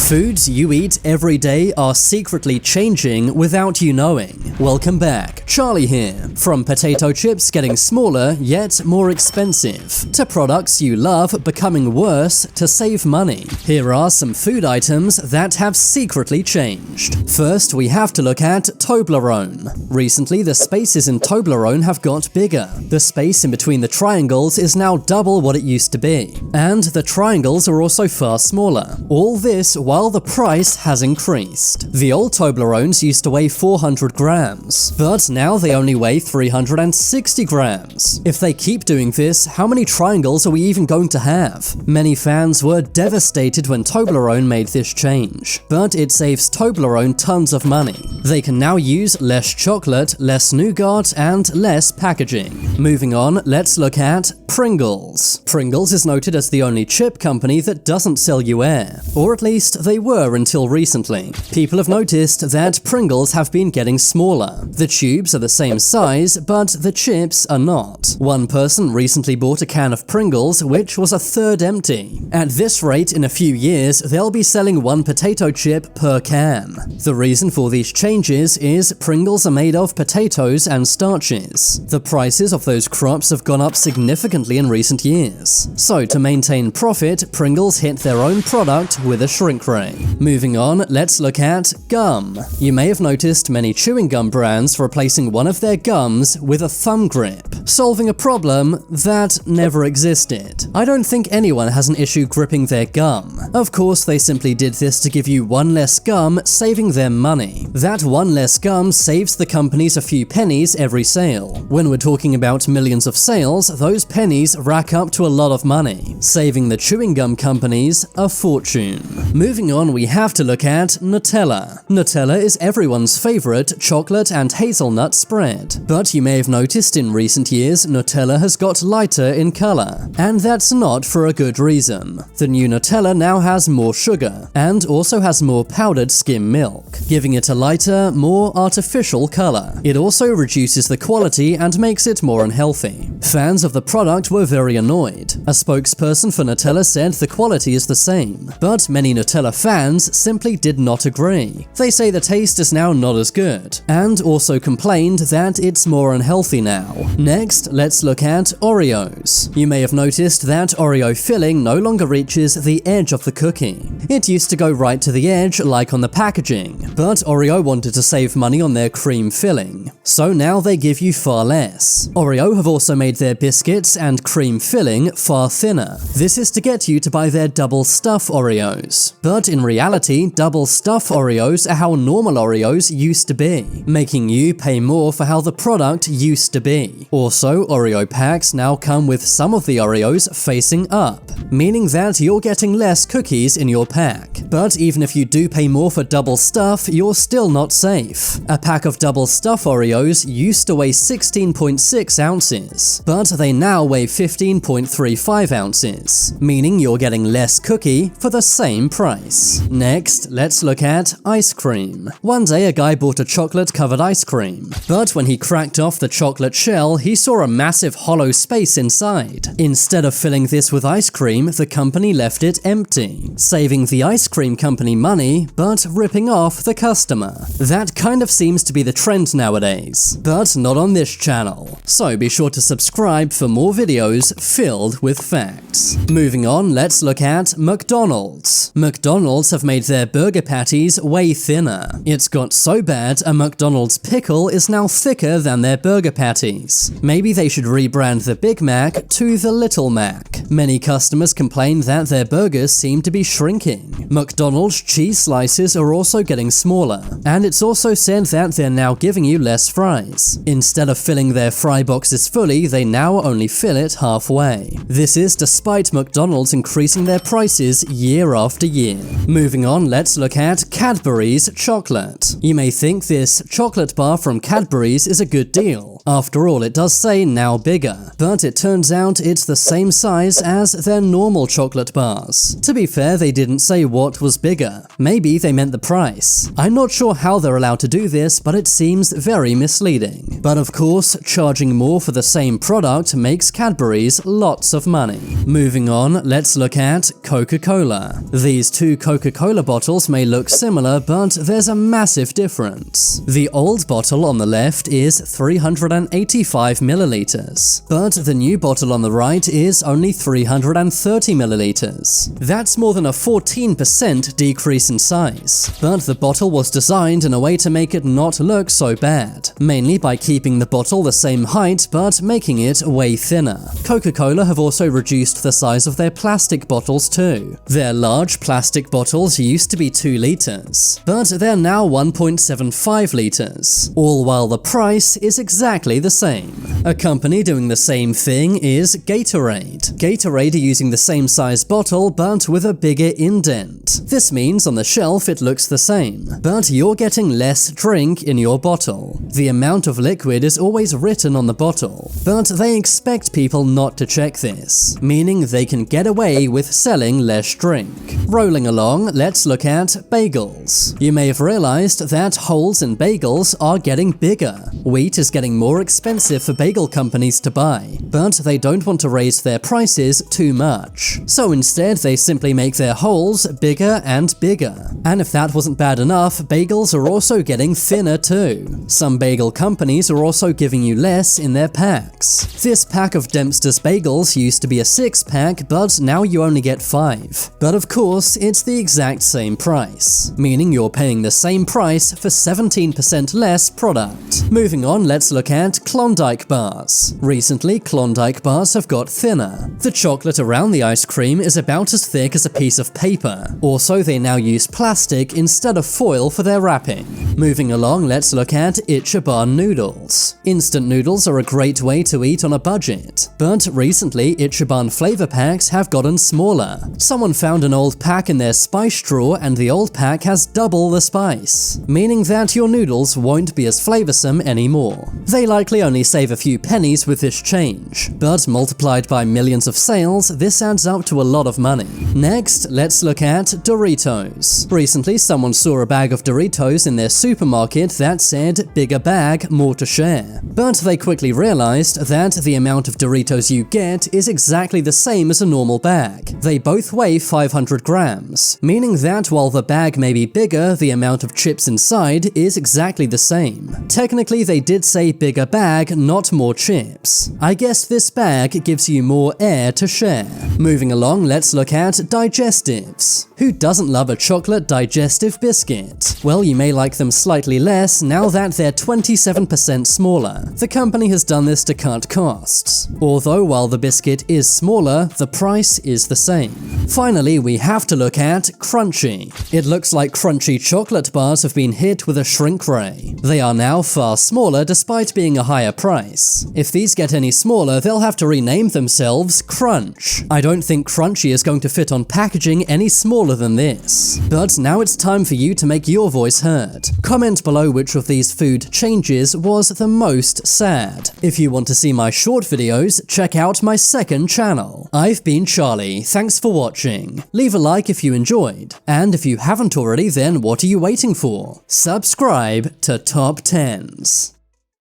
Foods you eat every day are secretly changing without you knowing. Welcome back, Charlie here. From potato chips getting smaller yet more expensive, to products you love becoming worse to save money. Here are some food items that have secretly changed. First, we have to look at Toblerone. Recently, the spaces in Toblerone have got bigger. The space in between the triangles is now double what it used to be. And the triangles are also far smaller. All this while the price has increased. The old Toblerones used to weigh 400 grams, but now they only weigh 360 grams. If they keep doing this, how many triangles are we even going to have? Many fans were devastated when Toblerone made this change, but it saves Toblerone tons of money. They can now use less chocolate, less nougat, and less packaging. Moving on, let's look at Pringles. Pringles is noted as the only chip company that doesn't sell you air, or at least they were until recently. People have noticed that Pringles have been getting smaller. The tubes are the same size, but the chips are not. One person recently bought a can of Pringles which was a third empty. At this rate, in a few years, they'll be selling one potato chip per can. The reason for these changes is Pringles are made of potatoes and starches. The prices of those crops have gone up significantly in recent years. So to maintain profit, Pringles hit their own product with a shrink ray. Moving on, let's look at gum. You may have noticed many chewing gum brands replacing one of their gums with a thumb grip, solving a problem that never existed. I don't think anyone has an issue gripping their gum. Of course, they simply did this to give you one less gum, saving them money. That one less gum saves the companies a few pennies every sale. When we're talking about millions of sales, those pennies rack up to a lot of money, saving the chewing gum companies a fortune. Moving on, we have to look at Nutella. Nutella is everyone's favorite chocolate and hazelnut spread, but you may have noticed in recent years Nutella has got lighter in color, and that's not for a good reason. The new Nutella now has more sugar, and also has more powdered skim milk, giving it a lighter, more artificial color. It also reduces the quality and makes it more unhealthy. Fans of the product were very annoyed. A spokesperson for Nutella said the quality is the same, but many Nutella fans simply did not agree. They say the taste is now not as good, and also complained that it's more unhealthy now. Next, let's look at Oreos. You may have noticed that Oreo filling no longer reaches the edge of the cookie. It used to go right to the edge like on the packaging, but Oreo wanted to save money on their cream filling, so now they give you far less. Oreo have also made their biscuits and cream filling far thinner. This is to get you to buy their double stuff Oreos. But in reality, double stuff Oreos are how normal Oreos used to be, making you pay more for how the product used to be. Also, Oreo packs now come with some of the Oreos facing up, meaning that you're getting less cookies in your pack. But even if you do pay more for double stuff, you're still not safe. A pack of double stuff Oreos used to weigh 16.6 ounces, but they now weigh 15.35 ounces, meaning you're getting less cookie for the same price. Next, let's look at ice cream. One day a guy bought a chocolate-covered ice cream, but when he cracked off the chocolate shell, he saw a massive hollow space inside. Instead of filling this with ice cream, the company left it empty, saving the ice cream company money, but ripping off the customer. That kind of seems to be the trend nowadays, but not on this channel. So be sure to subscribe for more videos filled with facts. Moving on, let's look at McDonald's. McDonald's have made their burger patties way thinner. It's got so bad, a McDonald's pickle is now thicker than their burger patties. Maybe they should rebrand the Big Mac to the Little Mac. Many customers complain that their burgers seem to be shrinking. McDonald's cheese slices are also getting smaller, and it's also said that they're now giving you less fries. Instead of filling their fry boxes fully, they now only fill it halfway. This is despite McDonald's increasing their prices year after year. Moving on, let's look at Cadbury's chocolate. You may think this chocolate bar from Cadbury's is a good deal, After all, it does say now bigger, but it turns out it's the same size as their normal chocolate bars. To be fair, they didn't say what was bigger. Maybe they meant the price. I'm not sure how they're allowed to do this, but it seems very misleading. But of course, charging more for the same product makes Cadbury's lots of money. Moving on, let's look at Coca-Cola. These two Coca-Cola bottles may look similar, but there's a massive difference. The old bottle on the left is 385 milliliters, but the new bottle on the right is only 330 milliliters. That's more than a 14% decrease in size, but the bottle was designed in a way to make it not look so bad, mainly by keeping the bottle the same height but making it way thinner. Coca-Cola have also reduced the size of their plastic bottles too. Their large plastic bottles used to be 2 liters, but they're now 1.75 liters, all while the price is exactly the same. A company doing the same thing is Gatorade. Gatorade are using the same size bottle but with a bigger indent. This means on the shelf it looks the same, but you're getting less drink in your bottle. The amount of liquid is always written on the bottle, but they expect people not to check this, meaning they can get away with selling less drink. Rolling along, let's look at bagels. You may have realized that holes in bagels are getting bigger. Wheat is getting more expensive for bagel companies to buy, but they don't want to raise their prices too much. So instead, they simply make their holes bigger and bigger. And if that wasn't bad enough, bagels are also getting thinner too. Some bagel companies are also giving you less in their packs. This pack of Dempster's bagels used to be a 6-pack, but now you only get 5. But of course, it's the exact same price, meaning you're paying the same price for 17% less product. Moving on, let's look at Klondike bars. Recently, Klondike bars have got thinner. The chocolate around the ice cream is about as thick as a piece of paper. Also, they now use plastic instead of foil for their wrapping. Moving along, let's look at Ichiban noodles. Instant noodles are a great way to eat on a budget, but recently Ichiban flavor packs have gotten smaller. Someone found an old pack in their spice drawer and the old pack has double the spice, meaning that your noodles won't be as flavorsome anymore. They likely only save a few pennies with this change, but multiplied by millions of sales, this adds up to a lot of money. Next, let's look at Doritos. Recently, someone saw a bag of Doritos in their supermarket that said, "Bigger bag, more to share." But they quickly realized that the amount of Doritos you get is exactly the same as a normal bag. They both weigh 500 grams, meaning that while the bag may be bigger, the amount of chips inside is exactly the same. Technically, they did say bigger bag, not more chips. I guess this bag gives you more air to share. Moving along, let's look at digestives. Who doesn't love a chocolate digestive biscuit? Well, you may like them slightly less now that they're 27% smaller. The company has done this to cut costs. Although while the biscuit is smaller, the price is the same. Finally, we have to look at Crunchy. It looks like Crunchy chocolate bars have been hit with a shrink ray. They are now far smaller despite being a higher price. If these get any smaller, they'll have to rename themselves Crunch. I don't think Crunchy is going to fit on packaging any smaller than this. But now it's time for you to make your voice heard. Comment below which of these food changes was the most sad. If you want to see my short videos, check out my second channel. I've been Charlie, thanks for watching. Leave a like if you enjoyed, and if you haven't already, then what are you waiting for? Subscribe to Top 10s.